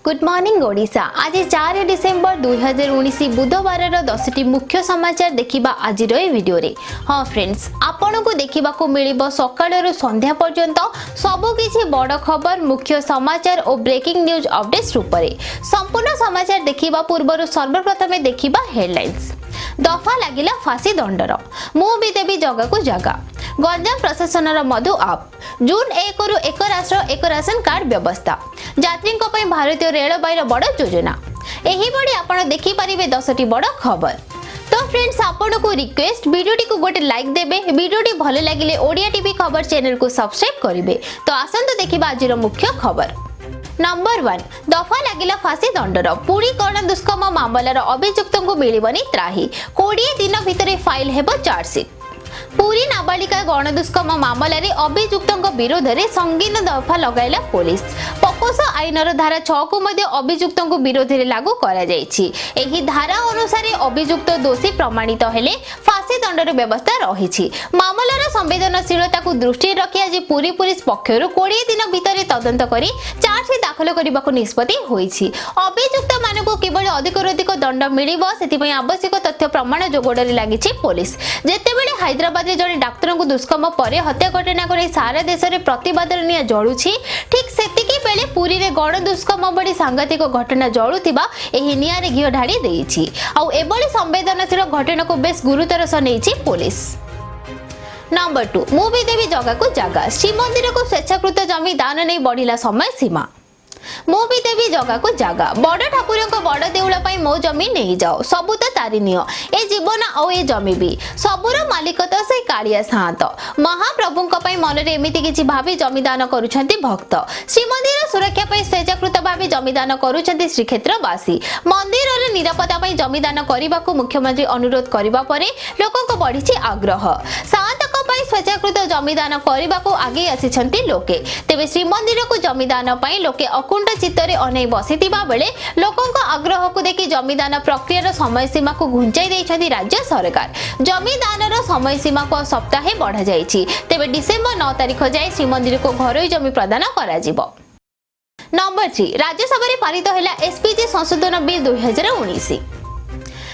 Good morning Odisha. आज 4 December 2019 बुधवार 10टी मुख्य समाचार देखिबा आज वीडियो रे। हाँ फ्रेंड्स, आपन को देखा मिल सकाळ संध्या पर्यंत सबकि बड़ खबर मुख्य समाचार और ब्रेकिंग न्यूज अपडेट्स रूप में संपूर्ण समाचार देखा पूर्व सर्वप्रथमे देखा हेडलाइंस। दफा लगिला फांसी दंडर, मु भी देवी जगह को जगह। गंजाम प्रशासन मधु आप जून 1 रु एक राष्ट्र एक राशन कार्ड व्यवस्था। यात्री भारतीय रेलवाई बड़ योजना। यही बड़ी आपण देखि परिबे 10टी बड़ खबर। तो फ्रेंड्स, आपन को रिक्वेस्ट वीडियोटी को गोटे लाइक देबे। वीडियोटी भले लागिले ओडिया टीवी खबर चैनल को सब्सक्राइब करिवे। तो आसंतु देखिबा आजिर मुख्य खबर। नंबर 1, दफा लगिला फांसी दंडर, पुणी गण दुष्कर्म मामलार अभियुक्त को मिलबनी त्राही। 20 दिन भितर फाइल हेबो चार्जशीट। पुरी नाबालिका गण दुष्कर्म मामलें अभियुक्त विरोध में संगीन दफा लगाइला पुलिस। पकोसो आईनर धारा 6 को अभियुक्त विरोध में लागू करा जायछि। एही धारा अनुसार अभियुक्त दोषी प्रमाणित हेले फांसी दंडर व्यवस्था रही। मामलार संवेदनशीलता को दृष्टि रखी आज पुरी पुलिस पक्षर 20 दिन भितर तदंत करी चार्जशीट दाखल करने को निष्पत्ति होईछि। अभियुक्त मानक केवल अधिकରୁ अधिक दंड मिलिबो, सेतिपई आवश्यक तथ्य प्रमाण जोगोडरे लागिछि पुलिस। जेतेबेले हैदराबाद रे जड़े डाक्तर को दुष्कर्म पर हत्या घटना को सारा देश में प्रतिवाद निया जलुछि, ठीक सेतिकी बेले पुरी रे गण दुष्कर्म बड़ी सांघातिक घटना जलुथिबा एही नियारे घिओ ढाड़ी देइछि। आ एबोली संवेदनशील घटना को बेस गुरुतर सह नेइछि पुलिस। नंबर 2, मु भी देवी जगह को जगह। श्रीमंदिर को स्वेच्छाकृत जमी दान नहीं बढ़िला समय सीमा। मु भी देवी जगह को जगह। बड़ ठाकुर बड़ देउल मो जमी नहीं जाओ, सबू तो तारी नियो। ए जीवन आ ए जमी भी सबुर मालिक तो से कालिया सात। महाप्रभु मन में एमती किसी भावी जमीदान करुछंती भक्त। श्रीमंदिर सुरक्षा पर स्वेच्छाकृत भाव जमीदान करुछंती श्रीक्षेत्रवासी। मंदिर निरापत्ता पर जमीदान करने को मुख्यमंत्री अनुरोध करने पर लोक बढ़ी आग्रह। स्वेच्छाकृत जमीदान करने को आगे आसी लोके। तेबे श्रीमंदिर को जमीदान पाई लोके अकुंठ चित्तरे अनै बसिथिबा बेले लोकंक आग्रह को देखि जमीदान प्रक्रियार समय सीमा को घुंचाई दैछथि राज्य सरकार। जमीदानर समय सीमा को सप्ताहे बढ़ा जाइछि। तेबे डिसेंबर 9 तारिख जाए श्रीमंदिर को घरोई जमी प्रदान करा जिवो। नंबर 3, राज्यसभा रे पारित हैला एसपीजी संशोधन बिल 2019।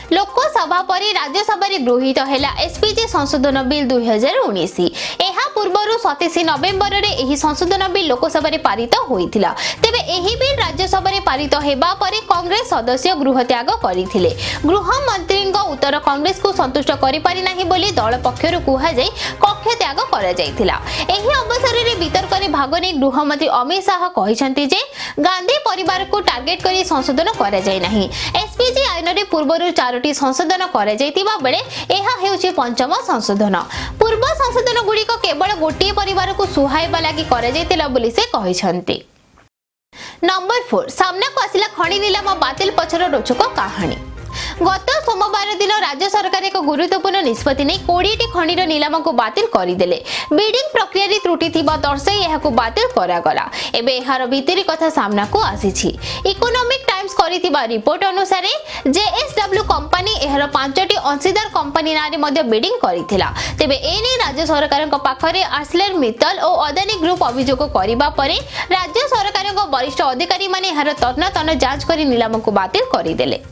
लोकसभा पर राज्यसभा गृहीत हैला एसपीजी संशोधन बिल 2019। एहा पूर्वरु 27 नवेम्बर रे एही संशोधन बिल लोकसभा रे पारित होइथिला। तेबे एही बिल राज्यसभा रे पारित हेबा परे कांग्रेस सदस्य गृह त्याग करिथिले। गृह मंत्रीଙ୍କ उत्तर कांग्रेस को संतुष्ट करि पारि नाही बोली दल पक्षरु कुहा जाय कक्ष त्याग करा जायथिला। एही अवसर रे वितर्क रे भाग नै गृह मंत्री अमित शाह कहिसंती जे गांधी परिवार को टार्गेट करी संशोधन करा जाय नाही। एसपीजी आईन रे पूर्वरु 4टी संशोधन करा जायतिबा बेले एहा हेउछि पंचम संशोधन। पूर्व संशोधन गुड़िक केवल गोटे परिवार को सुहाइबा लागि करा जायतिला बोली से कहिसंती। नंबर 4, सामना को आसिला खणी नीलाम बातिल पछर रोचक कहानी। गत सोमवार दिन राज्य सरकार एक गुरुत्वपूर्ण निष्पत्ति नहीं 20टी खणीर नीलाम को बातिल करदेले। बिडिंग प्रक्रिया रे त्रुटि थिबा दर्शाई एहाकु बातिल करागला। एबे एहार भीतरी कथा सामना को आसीछि। इकोनॉमिक टाइम्स करिथिबा रिपोर्ट अनुसार जेएसडब्ल्यू कंपनी एहार 5टी अंशीदार कंपनी नारे मध्ये बिडिंग करिथिला। तेबे एने राज्य सरकारक पाखरे आर्सलेर मित्तल और अदानी ग्रुप अभियोग करिबा परे राज्य सरकारक वरिष्ठ अधिकारी माने एहार तन्न जांच करी नीलाम को बातिल करिदेले।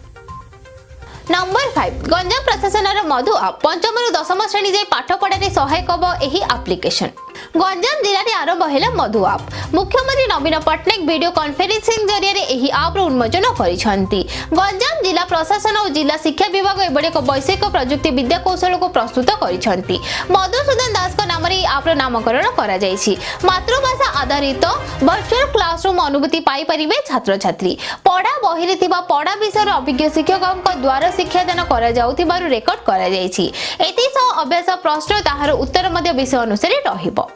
नंबर 5, गंजाम प्रशासन मधु आप 5म रु 10म श्रेणी जाए पाठ पढ़ारे सहायक हम एही एप्लिकेशन। गंजाम जिले में आरंभ है मधु आप। मुख्यमंत्री नवीन पट्टनायक वीडियो कॉन्फ्रेंसिंग जरिए एही आप उन्मोचन करिसेंती। गंजाम जिला प्रशासन और जिला शिक्षा विभाग एबडे एक वैषयिक प्रजुक्ति विद्या कौशल को प्रस्तुत करिसेंती। मधुसूदन दास को नाम आप नामकरण करा जायछि। मातृभाषा आधारित वर्चुअल क्लासरूम अनुभूति पाई परिबे छात्र छात्री। पढ़ा बही रे थिबा पढ़ा विषय अभिज्ञ शिक्षक द्वारा शिक्षादान करा जाउथिबारु रेकर्ड करा जायछि। एति सह अभ्यास प्रश्न ताहार उत्तर मध्य विषय अनुसार रहिबो।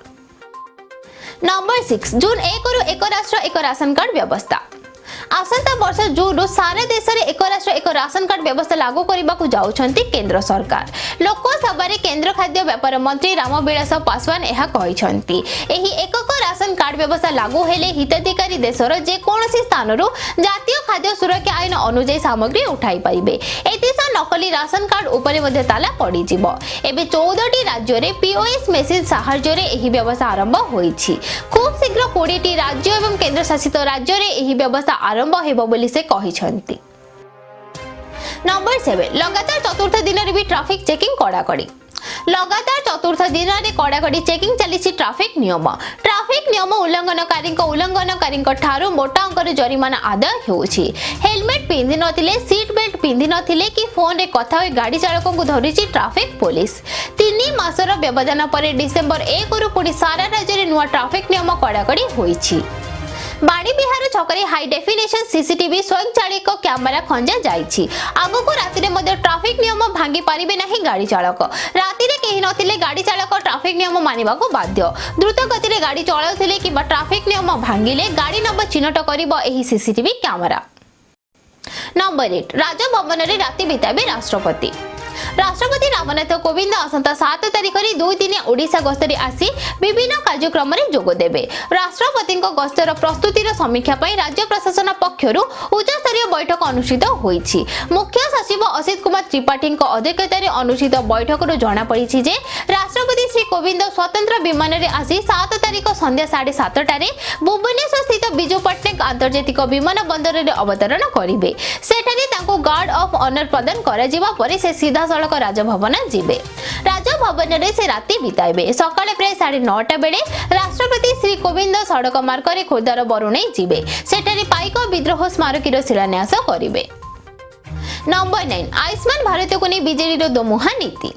नंबर 6, जून 1 रु एक राष्ट्र एक राशन कार्ड व्यवस्था। आसंता वर्ष जून सारे देश में एक राष्ट्र एक राशन कार्ड व्यवस्था लागू करने को जाउछंती केंद्र सरकार। लोकसभा रे केंद्र खाद्य व्यापार मंत्री रामविलास पासवान यह कहछंती। एही एकक राशन कार्ड व्यवस्था लागू हेले हिताधिकारी देशर जे कोनोसी स्थानरु जातीय खाद्य सुरक्षा आईन अनुसार सामग्री उठाई परिबे। एतिस नकली राशन कार्ड उपरे मध्ये ताला पड़ी जिवो। एबे 14 राज्य रे पीओएस मेसिन साहाय्य रे एही व्यवस्था आरंभ होईछि। खूब शीघ्र 20 राज्य एवं केंद्र शासित राज्य रे एही व्यवस्था आरंभ हेबो बोली से कहिसंती। नंबर 7 लगातार चतुर्थ दिन रे भी ट्रैफिक चेकिंग कड़ाकड़ी। लगातार चतुर्थ दिन में कड़ाकड़ी चेकिंग चली ट्रैफिक नियम उल्लंघनकारी ठारू मोटा अंकर जरिमाना आदाय होउछि। हेलमेट पिंधि नथिले, सीट बेल्ट पिंधि नथिले कि फोन रे कथा होई गाड़ी चालकों को धरिछि ट्रैफिक पुलिस। 3 मासर व्यवधान पर डिसेंबर 1 रु पुणी सारा राज्य रे नुआ ट्रैफिक नियम कड़ाकड़ी होइछि। बाड़ी बिहार छकरे हाई डेफिनेशन सीसीटीवी स्वयंचालित कैमेरा खंजा जाइछि। आगो को राति रे मध्ये ट्रैफिक नियम भांगी पारिबे नाही गाड़ी चालक। राति रे केही नथिले गाड़ी चालक ट्रैफिक नियम मानिबा को बाध्य। द्रुत गति रे गाड़ी चलाउथिले किबा ट्रैफिक नियम भांगिले गाड़ी नंबर चिन्हट करिबो एही सीसीटीवी कैमेरा। नंबर 8 राजभवन रे राति बिताबे राष्ट्रपति। राष्ट्रपति रामनाथ कोविंद आसंता 7 तारिख रे 2 दिन ओडिशा गस्तरे आसी विभिन्न कार्यक्रम रे जोग देबे। राष्ट्रपति गस्तर प्रस्तुतिर समीक्षा पई राज्य प्रशासन पक्षरु उच्च स्तरीय बैठक अनुष्ठित होईछि। मुख्य सचिव असित कुमार त्रिपाठी अध्यक्षतार अनुष्ठित बैठक जणा पड़िछि जे राष्ट्रपति श्री कोविंद स्वतंत्र विमान रे आसी 7 तारिख संध्या 7:30 टारे भुवनेश्वर स्थित बिजू पट्टनायक अंतर्जातिक विमान बंदर रे अवतरण करिवे। सेठारे तांको गार्ड ऑफ ऑनर प्रदान करा जिबा परे से सीधा सड़क राजभवन जीवे। राजभवन रे से राति बिताइबे। सकाळे प्राय 9:30 बेले राष्ट्रपति श्री कोविंद सड़क मार्ग रे खोर्धार बरुणेई जीवे। सेठारे पाइक विद्रोह स्मारकीर शिलान्यास करिवे। नंबर 9 आयुष्मान भारत को नहीं बीजेडी रो दोमुहा नीति।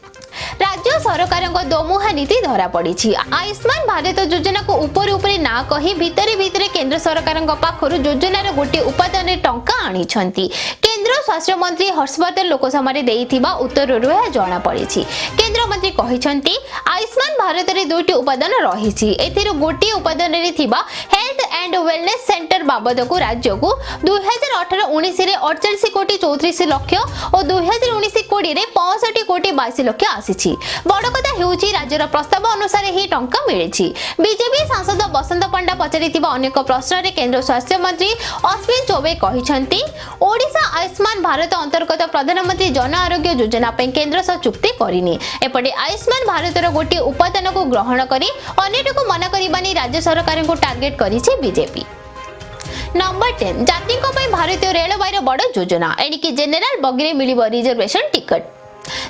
राज्य सरकार दोमुहा नीति धरा पड़ी। आयुष्मान भारत योजना को ऊपर ना कही भितरे केंद्र सरकार पाखरु योजनार गोटे उपादान टंका आनी। केंद्र स्वास्थ्य मंत्री हर्षवर्धन लोकसभा देइथिबा उत्तर जना पड़ी। केंद्र मंत्री कहिसंती आयुष्मान भारत रे दुईटी उपादान रहिछि। एथिरो गोटे उपादान रे थिबा हेल्थ एंड वेलनेस सेंटर बाबद को राज्य को 2018-19 रे 48 कोटी 34 लाख और 2019-20 रे 65 कोटी 22 लाख आसी। बड़ कथा हेउची राज्यर प्रस्ताव अनुसार ही टंका मिलिछि। बीजेपी सांसद बसंत पंडा पचारिथिबा अनेक प्रश्न रे केंद्र स्वास्थ्य मंत्री अश्विन चौबे कहिसंती ओडिशा आयुष्मान भारत अंतर्गत प्रधानमंत्री जन आरोग्य योजना पे केंद्र सह चुक्ति करिनी। एपटे आयुष्मान भारतर गोटे उपादान को ग्रहण करी अन्यटको मना करिबानी राज्य सरकार को टार्गेट करिछि बीजेपी। नंबर 10 यात्रीको पई भारतीय रेलवे बड़ योजना। एणिकी जेनेरल बगिरे मिलिबो रिजर्वेशन टिकट।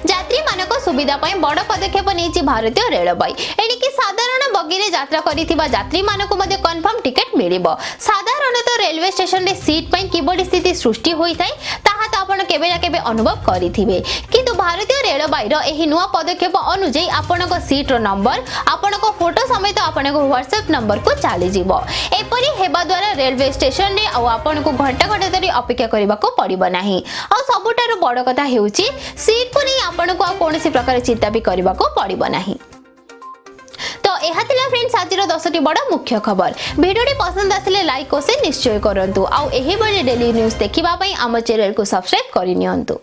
यात्री मानक सुविधा पई बड़ पदक्षेप नेछि भारतीय रेलवे। एणिकी साधारण बगिरे यात्रा करिथिबा यात्री मानक मध्ये कन्फर्म टिकट मिलिबो। साधारणतः रेलवे स्टेशन रे सीट पई किबडी स्थिति सृष्टि होई थाए ताहा त आपण केबे ना केबे अनुभव करिथिबे। किंतु भारतीय रेलवे रो एही नुवा पदक्षेप अनुଯାयी आपणक सीट रो नंबर आपणक फोटो समेत आपणक व्हाट्सएप नंबर को चाली जिवो। एपरि हेबा द्वारा रेलवे स्टेशन रे आ आपणक घंटा घंटा धरि अपेक्षा करबा को पड़िबो नाही। आ सबुटारो बड़ कथा हेउची सीट को नहीं आपणक आ कोनोसी प्रकार चिंता भी करबा को पड़िबो नाही। तो एहा थिला फ्रेंड्स आज 10टी बड़ मुख्य खबर। वीडियोटी पसंद आसिले लाइक और शेयर निश्चय करंतु। आ एही बळे डेली न्यूज़ देखिबा पई आम चैनल को सब्सक्राइब करि नियंतु।